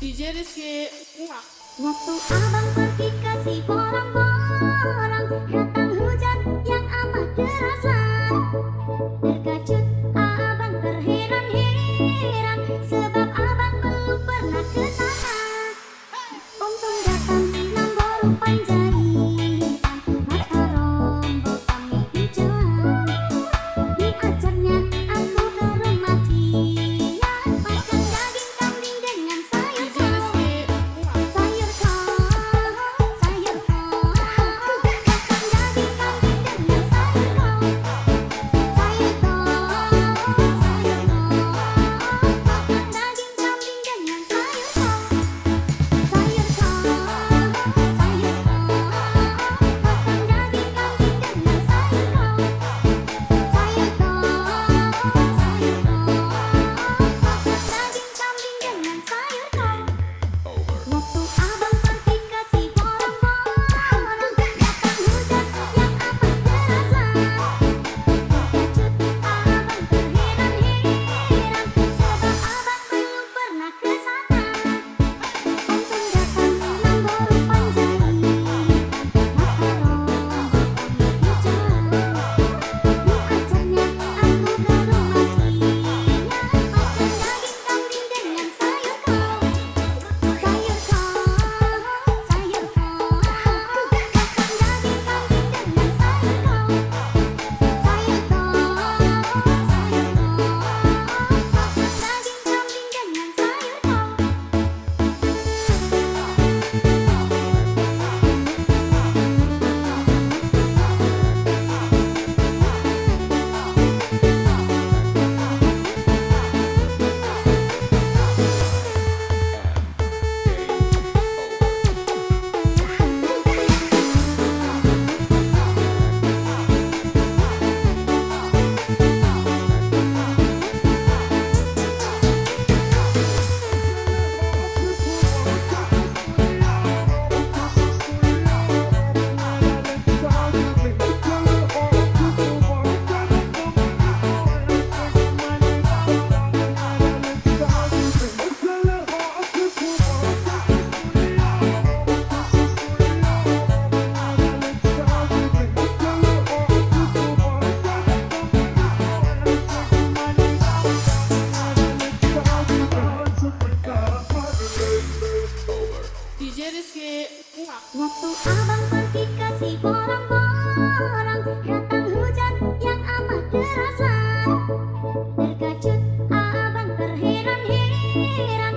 DJ Rizky. Waktu abang pergi kasih borong-borong, datang hujan yang amat derasan. Terkejut abang terheran-heran, sebab abang belum pernah ke sana. Untung datang nambah rupan jahitan, mata rombong kami hijauan. Diajarnya aku ke rumah dia, makan daging kambing dengan sayur DJ kol. Rizky. Sayur kol, sayur kol, makan daging kambing dengan sayur kol. Sayur kol, sayur kol, makan daging kambing dengan sayur kol. Sayur kol, sayur kol, makan daging kambing dengan sayur kol. Sayur kol, sayur kol, makan daging kambing dengan sayur kol. Waktu abang pergi kasih borong-borong, datang hujan yang amat derasan. Terkejut abang terheran-heran, sebab abang belum pernah ke sana. Untung datang nambah rupan jahitan, mata rombong kami hijauan. Diajarnya aku ke rumah dia, makan daging kambing dengan sayur kol. Sayur kol, sayur kol, makan daging kambing dengan sayur kol. Sayur kol, sayur kol, makan daging kambing dengan sayur kol. DJ Rizky. Waktu abang pergi kasih borong-borong, datang hujan yang amat derasan. Terkejut abang terheran-heran,